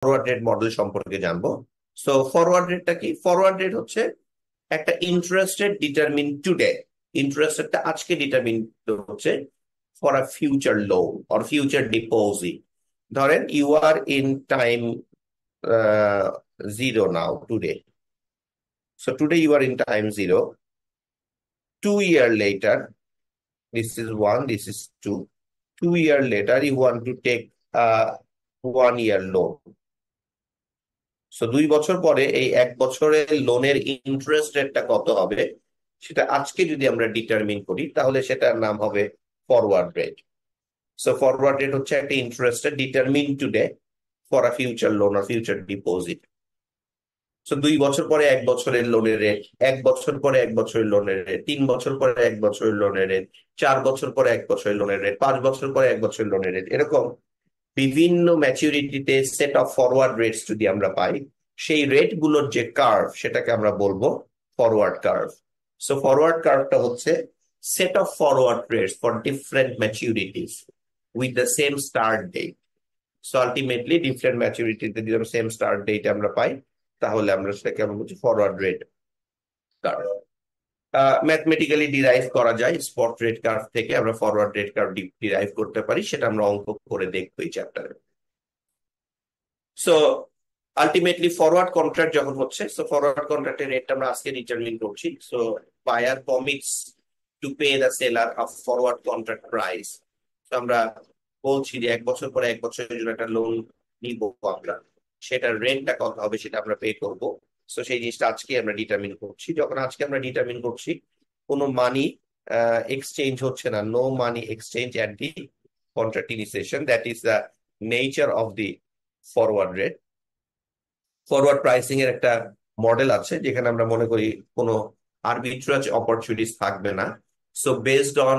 Forward rate model সম্পর্কে জানবো। So forward রেটটা কি? ফরওয়ার্ড রেট হচ্ছে একটা interest rate determine today. Interest রেটটা আজকে ডিটারমিন হচ্ছে for a future loan or future deposit. ধরেন you are in time zero now today. So today you are in time zero. 2 year later, this is one, this is two. 2 year later, you want to take a 1 year loan. So 2 বছর পরে এই 1 বছরের লোনের interest রেটটা কত হবে সেটা আজকে যদি আমরা ডিটারমিন করি তাহলে সেটার নাম হবে forward rate. So forward rate হচ্ছে একটা interest determine today for a future loan আর ফিউচার ডিপোজিট। সো 2 বছর পরে 1 বছরের লোনের রেট, 1 বছর পরে 1 বছরের লোনের রেট, 3 বছর পরে 1 বছরের লোনের রেট, 4 বছর পরে 1 বছরের লোনের রেট, 5 বছর পরে 1 বছরের লোনের রেট, এরকম বিভিন্ন ম্যাচুরিটিতে সেট অফ ফরওয়ার্ড রেটস যদি আমরা পাই, সেই রেট গুলোর যে কার্ভ সেটাকে আমরা বলবো ফরওয়ার্ড কার্ভ। সো ফরওয়ার্ড কার্ভটা হচ্ছে set of forward rates for different maturities with the same start date. So ultimately different ম্যাচুরিটিতে যদি আমরা সেম স্টার্ট ডেট আমরা পাই তাহলে আমরা সেটাকে আমরা বলছি forward rate curve. Mathematically derive করা যায়, স্পট রেট কার্ভ থেকে আমরা ফরওয়ার্ড রেট কার্ভ ডিরাইভ করতে পারি, সেটা আমরা অঙ্ক করে দেখবো এই চ্যাপ্টারে। সো আলটিমেটলি ফরওয়ার্ড কন্ট্রাক্ট যখন হচ্ছে, সো ফরওয়ার্ড কন্ট্রাক্টের রেটটা আমরা আজকে ডিটারমিন করছি। So buyer commits to pay the seller of forward contract price. তো আমরা বলছি যে 1 বছর পরে 1 বছরের জন্য একটা লোন নিব আমরা, সেটার রেন্টটা কত হবে সেটা আমরা পে করব। সো সেই জিনিসটা আজকে আমরা ডিটারমিন করছি। যখন আজকে আমরা ডিটারমিন করছি, কোনো মানি এক্সচেঞ্জ হচ্ছে না, no money exchange at the contract initiation, that is the nature of the forward rate. Forward pricing এর একটা মডেল আছে যেখানে আমরা মনে করি কোনো আরবিট্রাজ অপরচুনিটিস থাকবে না। So based on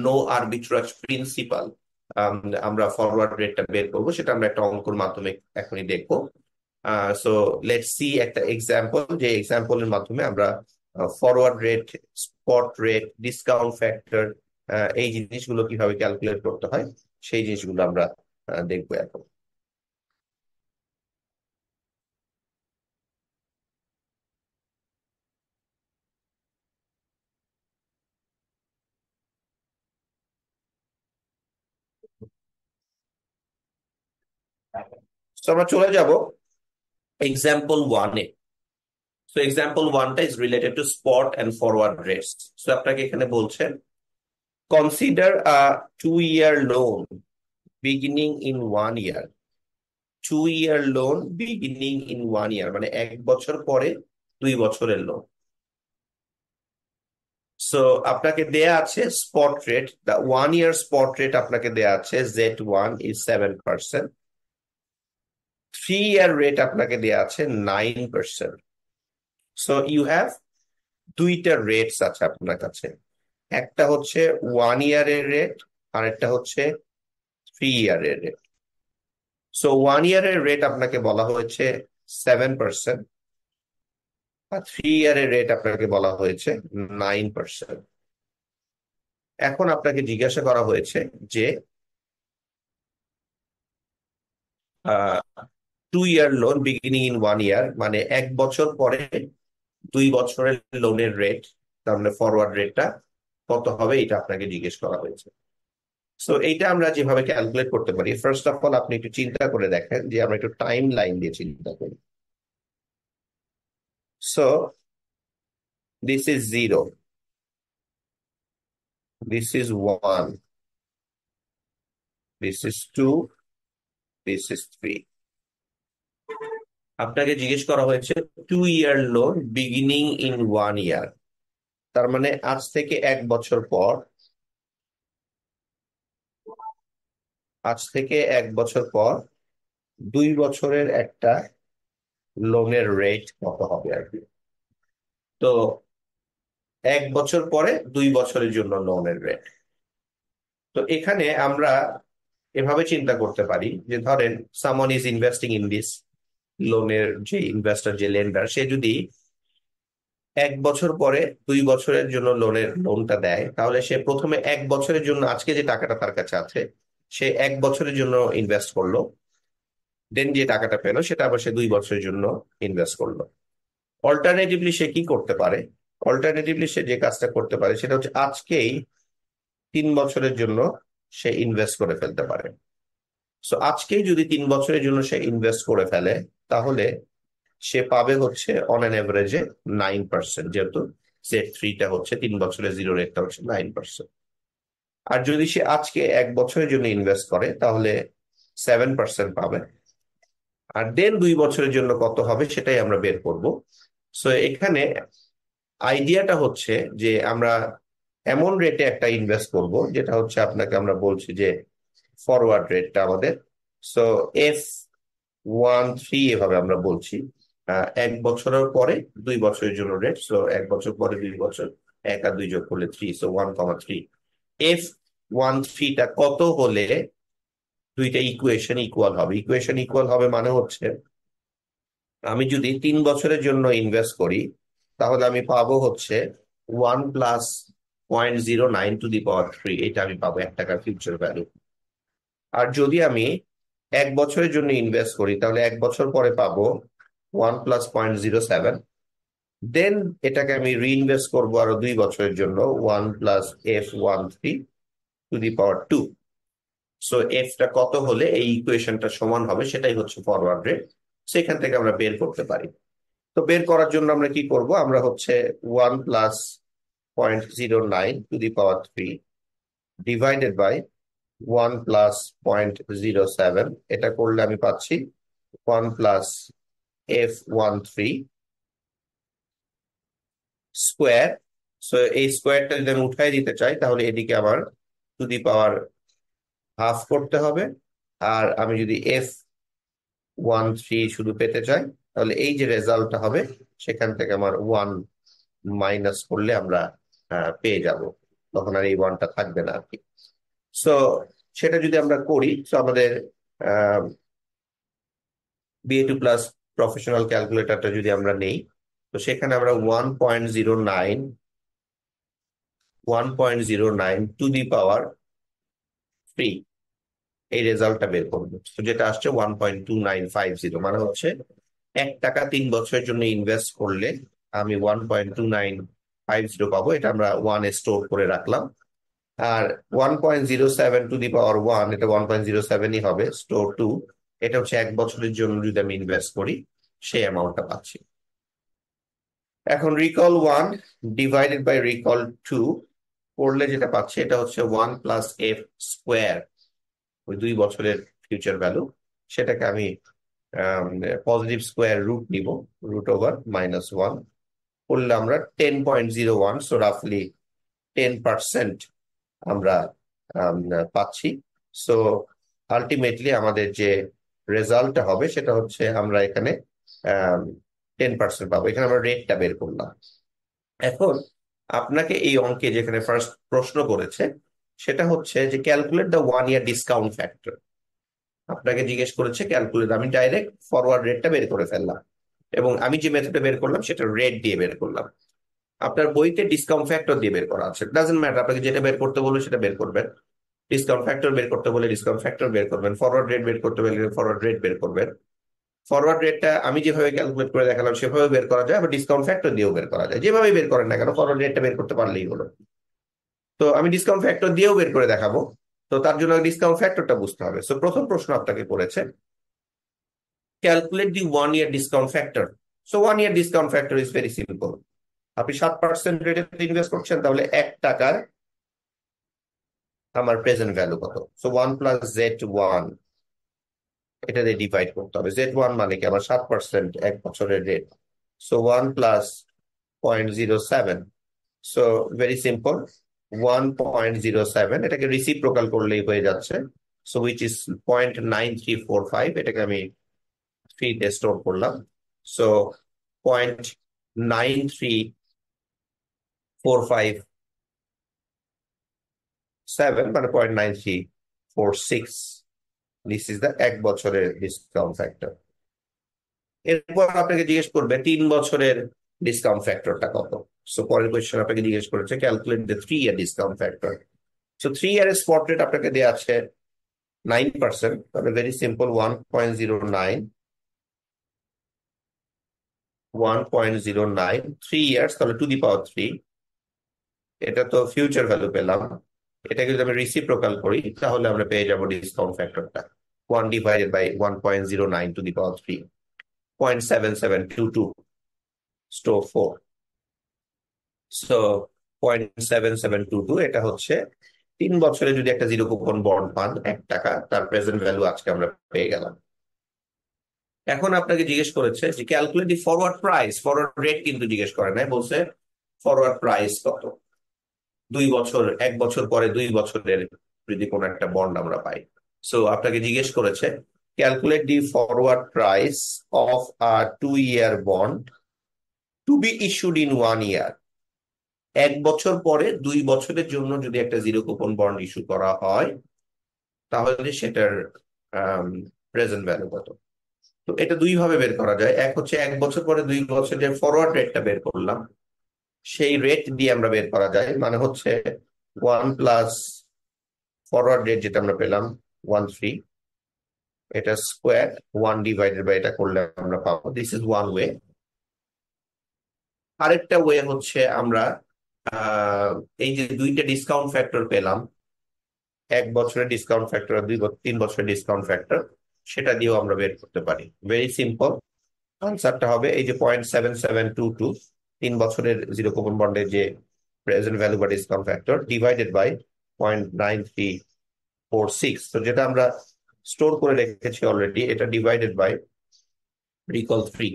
no arbitrage principle আমরা ফরওয়ার্ড রেটটা বের করবো, সেটা আমরা একটা অঙ্কর মাধ্যমে এখনই দেখবো। সো লেটস সি একটা এক্সাম্পল, যে এক্সাম্পলের মাধ্যমে আমরা forward rate, spot rate, discount factor, এই জিনিসগুলো কিভাবে ক্যালকুলেট করতে হয় সেই জিনিসগুলো আমরা দেখবো এখন। তো আমরা চলে যাব এক্সাম্পল ওয়ানে। সো এক্সাম্পল ওয়ানটা is related to spot and forward rates. So আপনাকে এখানে বলছেন consider a 2 year loan beginning in 1 year। 2 year loan beginning in 1 year মানে 1 বছর পরে 2 বছরের লোন। সো আপনাকে দেয়া আছে spot rate, the 1 year spot rate আপনাকে দেয়া আছে Z1 ইজ 7%, 3 year রেট আপনাকে দেয়া আছে 9%। সো ইউ হ্যাভ দুইটা রেটস আছে আপনার কাছে, একটা হচ্ছে 1 year রেট আর একটা হচ্ছে 3 year rate. So 1 year rate আপনাকে বলা হয়েছে 7%, আর 3 year রেট আপনাকে বলা হয়েছে 9%। এখন আপনাকে জিজ্ঞাসা করা হয়েছে যে 2 year loan beginning in 1 year মানে 1 বছর পরে 2 বছরের লোনের রেট, তার মানে ফরওয়ার্ড রেটটা কত হবে এটা আপনাকে জিজ্ঞেস করা হয়েছে। সো এইটা আমরা যেভাবে ক্যালকুলেট করতে পারি, ফার্স্ট অফ অল আপনি একটু চিন্তা করে দেখেন যে আমরা একটু টাইম লাইন দিয়ে চিন্তা করি। So this is zero, this is one, this is two, this is three. আপনাকে জিজ্ঞেস করা হয়েছে 2 year loan beginning in 1 year, তার মানে আজ থেকে 1 বছর পর, আজ থেকে 1 বছর পর 2 বছরের একটা লোনের রেট কত হবে আর কি। তো 1 বছর পরে 2 বছরের জন্য লোনের রেট। তো এখানে আমরা এভাবে চিন্তা করতে পারি যে ধরেন someone is investing in this, লোনের যে ইনভেস্টর, যে লেন্ডার, সে যদি 1 বছর পরে 2 বছরের জন্য লোনটা দেয়, তাহলে সে প্রথমে 1 বছরের জন্য আজকে যে টাকাটা তার কাছে আছে সে 1 বছরের জন্য ইনভেস্ট করলো, দেন যে টাকাটা পেলো সেটা আবার সে 2 বছরের জন্য ইনভেস্ট করলো। অল্টারনেটিভলি সে কি করতে পারে? অল্টারনেটিভলি সে যে কাজটা করতে পারে সেটা হচ্ছে আজকেই 3 বছরের জন্য সে ইনভেস্ট করে ফেলতে পারে। সো আজকেই যদি 3 বছরের জন্য সে ইনভেস্ট করে ফেলে, তাহলে সে পাবে হচ্ছে অন অ্যান এভারেজে 9%, যেহেতু Z3টা হচ্ছে 3 বছরের জিরো রেটটা হচ্ছে 9%। আর যদি সে আজকে 1 বছরের জন্য ইনভেস্ট করে তাহলে 7% পাবে। আর দেন 2 বছরের জন্য কত হবে সেটাই আমরা বের করব। সো এখানে আইডিয়াটা হচ্ছে যে আমরা এমন রেটে একটা ইনভেস্ট করব যেটা হচ্ছে আপনাকে আমরা বলছি যে ফরওয়ার্ড রেটটা আমাদের। সো F13 এভাবে আমরা বলছি। 1 বছরের পরে 2 বছরের জন্য রেট, সো 1 বছর পরে 2 বছর, 1 আর 2 যোগ করলে 3, সো 1,3। F13টা কত হলে দুইটা ইকুয়েশন ইকুয়াল হবে? ইকুয়েশন ইকুয়াল হবে মানে হচ্ছে আমি যদি 3 বছরের জন্য ইনভেস্ট করি তাহলে আমি পাবো হচ্ছে 1 + 0.09 টু দি পাওয়ার 3, এটা আমি পাবো 1 টাকার ফিউচার ভ্যালু। আর যদি আমি 1 বছরের জন্য ইনভেস্ট করি তাহলে 1 বছর পরে পাবো 1 + 0.07। দেন এটাকে আমি রিইনভেস্ট করবো আরো 2 বছরের জন্য 1 + F13 two the power 2। So এফটা কত হলে এই ইকুয়েশনটা সমান হবে সেটাই হচ্ছে ফরওয়ার্ড রেট। সেখান থেকে আমরা বের করতে পারি। তো বের করার জন্য আমরা কি করব? আমরা হচ্ছে 1 + 0.09 to the power 3 divided by 1 + 0.07, এটা করলে আমি পাচ্ছি 1 + F13 স্কোয়ার। সো এই স্কোয়ারটা যদি আমি উঠাই দিতে চাই তাহলে এদিকে আমার টু দি পাওয়ার ½ করতে হবে। আর আমি যদি F13 শুধু পেতে চাই তাহলে এই যে রেজাল্টটা হবে সেখান থেকে আমার 1 মাইনাস করলে আমরা পেয়ে যাব, তখন আর এই ওয়ানটা থাকবে না আর কি। সো সেটা যদি আমরা করি, তো আমাদের BA2+ প্রফেশনাল ক্যালকুলেটরটা যদি আমরা নেই, তো সেখানে আমরা 1.09 টু দি পাওয়ার 3 এই রেজাল্টটা বের করবো। তো যেটা আসছে 1.2950, মানে হচ্ছে 1 টাকা 3 বছরের জন্য ইনভেস্ট করলে আমি 1.2950 পাবো। এটা আমরা ওয়ানে স্টোর করে রাখলাম। আর 1.07 টু দি পাওয়ার 1, এটা 1.07ই হবে। স্টোর 2, এটা হচ্ছে 1 বছরের জন্য যদি আমি ইনভেস্ট করি সেই অ্যামাউন্টটা পাচ্ছি। এখন রিকল 1 ডিভাইডেড বাই রিকল 2 করলে যেটা পাচ্ছি এটা হচ্ছে 1 + F² ওই 2 বছরের ফিউচার ভ্যালু। সেটাকে আমি পজিটিভ স্কোয়ার রুট নিব, √/-1 করলে আমরা 10.01, সো রাফলি 10% আমরা পাচ্ছি। সো আলটিমেটলি আমাদের যে রেজাল্টটা হবে সেটা হচ্ছে আমরা এখানে 10% পাবো। এখানে আমরা রেটটা বের করলাম। এখন আপনাকে এই অঙ্কে যেখানে ফার্স্ট প্রশ্ন করেছে সেটা হচ্ছে যে calculate the 1 year discount factor. আপনাকে জিজ্ঞেস করেছে ক্যালকুলেট, আমি ডাইরেক্ট ফরওয়ার্ড রেটটা বের করে ফেললাম এবং আমি যে মেথডে বের করলাম সেটা রেট দিয়ে বের করলাম। আপনার বইতে ডিসকাউন্ট ফ্যাক্টর দিয়ে বের করা আছে, ডাজন্ট ম্যাটার, আপনাকে যেটা বের করতে বলবে সেটা বের করবেন। ডিসকাউন্ট ফ্যাক্টর বের করতে বলে ডিসকাউন্ট ফ্যাক্টর বের করবেন, ফরওয়ার্ড রেট বের করতে বলে ফরওয়ার্ড রেট বের করবেন। ফরওয়ার্ড রেটটা আমি যেভাবে ক্যালকুলেট করে দেখালাম সেভাবে বের করা যায়, আবার ডিসকাউন্ট ফ্যাক্টর দিয়েও বের করা যায়। যেভাবে বের করেন না কেন ফরওয়ার্ড রেটটা বের করতে পারলেই হলো। তো আমি ডিসকাউন্ট ফ্যাক্টর দিয়েও বের করে দেখাবো। তো তার জন্য ডিসকাউন্ট ফ্যাক্টরটা বুঝতে হবে। সো প্রথম প্রশ্ন আপনাকে করেছে calculate the 1 year discount factor. So 1 year discount factor is very simple. আপনি 7% রেটে ইনভেস্ট করছেন, তাহলে 1 টাকার আমার প্রেজেন্ট ভ্যালু কত? সো 1 + Z1, এটা দিয়ে ডিভাইড করতে হবে। Z1 মানে কি? আমার 7% 1 বছরের rate. So 1 + 0.07, so very simple, 1.07, এটাকে রিসিপ্রোকাল করলেই হয়ে যাচ্ছে। সো উইচ ইজ 0.9345, এটাকে আমি 3 তে স্টোর করলাম। সো 0.9347, মানে 0.9346, দিস ইজ দ্য 1 বছরের ডিসকাউন্ট ফ্যাক্টর। এরপর আপনাকে জিজ্ঞেস করবে 3 বছরের ডিসকাউন্ট ফ্যাক্টরটা কত। সো পরের কোয়েশ্চেন আপনাকে জিজ্ঞেস করেছে calculate the 3 year discount factor. So 3 ইয়ারের স্পট রেট আপনাকে দেওয়া আছে 9%, তাহলে ভেরি সিম্পল, 1.09, 1.09, 3 ইয়ার্স, তাহলে টু দি পাওয়ার 3। এটা তো ফিউচার ভ্যালু পেলাম। এটাকে যদি আমি রিসিপ্রোকাল করি তাহলে আমরা পেয়ে যাব ডিসকাউন্ট ফ্যাক্টরটা 1 / 1.09 to the power 3, 0.7722 store 4। So 0.7722, এটা হচ্ছে 3 বছরে যদি একটা জিরো কুপন বন্ড পান 1 টাকা, তার প্রেজেন্ট ভ্যালু আজকে আমরা পেয়ে গেলাম। এখন আপনাকে জিজ্ঞেস করেছে যে calculate the forward price, forward rate কিন্তু জিজ্ঞেস করে নাই, বলছে ফরওয়ার্ড প্রাইস কত 2 বছর, 1 বছর পরে 2 বছরের যদি কোনো একটা বন্ড আমরা পাই। সো আপনাকে জিজ্ঞেস করেছে calculate the forward price of a 2 year bond to be issued in 1 year. 1 বছর পরে 2 বছরের জন্য যদি একটা জিরো কুপন বন্ড ইস্যু করা হয় তাহলে সেটার প্রেজেন্ট ভ্যালু কত। তো এটা দুই ভাবে বের করা যায়। এক হচ্ছে 1 বছর পরে 2 বছরের ফরওয়ার্ড রেটটা বের করলাম, সেই রেট দিয়ে আমরা বের করা যায়, মানে হচ্ছে 1 প্লাস ফরওয়ার্ড রেট যেটা আমরা পেলাম 13, এটা স্কোয়ার 1 / এটা করলে আমরা পাবো। This is one way. আরেকটা ওয়ে হচ্ছে আমরা আহ এই যে দুইটা ডিসকাউন্ট ফ্যাক্টর পেলাম, 1 বছরের ডিসকাউন্ট ফ্যাক্টর আর 3 বছরের ডিসকাউন্ট ফ্যাক্টর, সেটা দিয়েও আমরা বের করতে পারি। Very simple. আনসারটা হবে এই যে 0.7722, 3 বছরের জিরো কুপন বন্ডের যে প্রেজেন্ট ভ্যালু বা ডিসকাউন্ট ফ্যাক্টর, ডিভাইডেড বাই 0.9346। তো যেটা আমরা স্টোর করে রেখেছি অলরেডি, এটা ডিভাইডেড বাই রিকল 3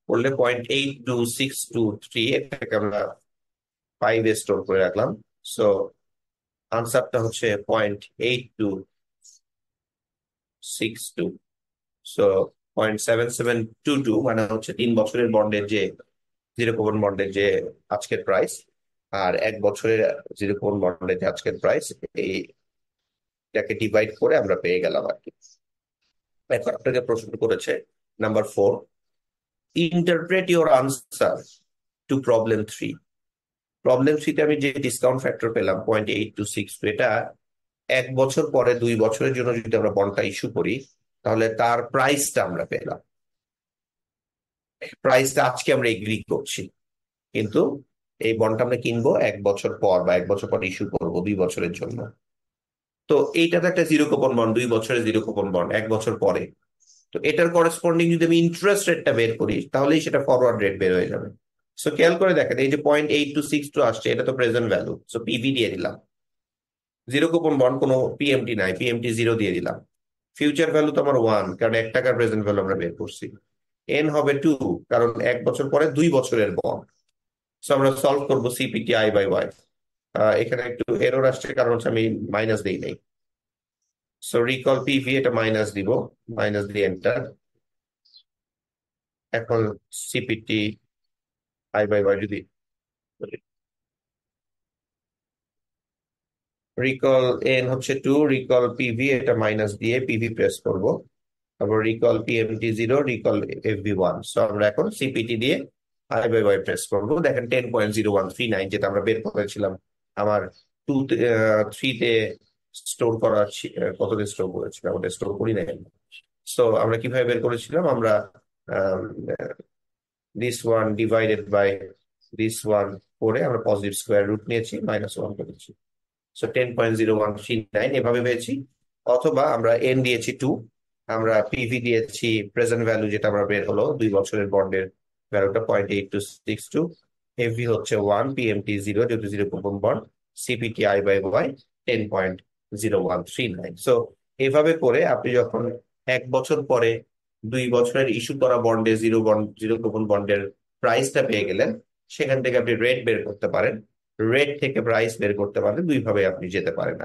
করলে 0.82623, এটাকে আমরা 5 এ স্টোর করে রাখলাম। সো আনসারটা হচ্ছে 0.8262। সো 0.7722 মানে হচ্ছে 3 বছরের বন্ডের যে জিরো কুপন বন্ডের যে আজকের প্রাইস, আর 1 বছরের জিরো কুপন বন্ডের যে আজকের প্রাইস, এইটাকে ডিভাইড করে আমরা পেয়ে গেলাম আর কি। এখন আপনাকে প্রশ্ন করেছে number 4, interpret your answer to problem 3। Problem 3তে আমি যে ডিসকাউন্ট ফ্যাক্টর পেলাম 0.8262, এটা 1 বছর পরে 2 বছরের জন্য যদি আমরা বন্ডটা ইস্যু করি তাহলে তার প্রাইসটা আমরা পেলাম। প্রাইসটা আজকে আমরা এগ্রি করছি, কিন্তু এই বন্ডটা আমরা কিনবো 1 বছর পর, বা 1 বছর পর ইস্যু করবো 2 বছরের জন্য। তো এইটা তো একটা জিরো কুপন বন্ড, 2 বছরের জিরো কুপন বন্ড 1 বছর পরে। তো এটার করেসপন্ডিং যদি আমি ইন্টারেস্ট রেটটা বের করি তাহলেই সেটা ফরওয়ার্ড রেট বের হয়ে যাবে। সো খেয়াল করে দেখেন, এই যে 0.8262 আসছে, এটা তো প্রেজেন্ট ভ্যালু, সো পিভি দিয়ে দিলাম। জিরো কুপন বন্ড কোনো পিএমটি নাই, পিএমটি 0 দিয়ে দিলাম। ফিউচার ভ্যালু তো আমার 1, কারণ 1 টাকার প্রেজেন্ট ভ্যালু আমরা বের করছি। এন হবে 2, কারণ 1 বছর পরে 2 বছরের বন্ড। সো আমরা সলভ করবো সিপিটি I/Y। এখানে একটু এরর আসছে, কারণ হচ্ছে আমি মাইনাস দিই নাই। সো রিকল পিভি, এটা মাইনাস দিব, মাইনাস দিয়ে এন্টার। এখন সিপিটি I/Y যদি রিকল এন হচ্ছে 2, রিকল পিভি, এটা মাইনাস দিয়ে পিভি প্রেস করব, তারপর recall PMT 0, recall FV 1। So আমরা এখন সিপিটি দিয়ে I/Y প্রেস করবো। দেখেন 10.0139, যেটা আমরা বের করেছিলাম আমার 3তে স্টোর করা কততে স্টোর করেছিলাম, ওটা স্টোর করি নাই। সো আমরা কিভাবে বের করেছিলাম, আমরা this one divided by this one করে আমরা পজিটিভ স্কোয়ার রুট নিয়েছি, -1 করেছি। সো 10.0139 এভাবে পেয়েছি। অথবা আমরা এন দিয়েছি 2, আমরা পিভি দিয়েছি প্রেজেন্ট ভ্যালু, যেটা আমরা বের হলো 2 বছরের বন্ডের ভ্যালুটা 0.8262, এভি হচ্ছে 1, পিএমটি 0 যেহেতু zero coupon bond, CPT I/Y 10.0139। So এভাবে করে আপনি যখন 1 বছর পরে 2 বছরের ইস্যু করা বন্ডে জিরো কুপন বন্ডের প্রাইসটা পেয়ে গেলেন, সেখান থেকে আপনি রেট বের করতে পারেন। রেট থেকে প্রাইস বের করতে পারলে দুইভাবে আপনি যেতে পারেন।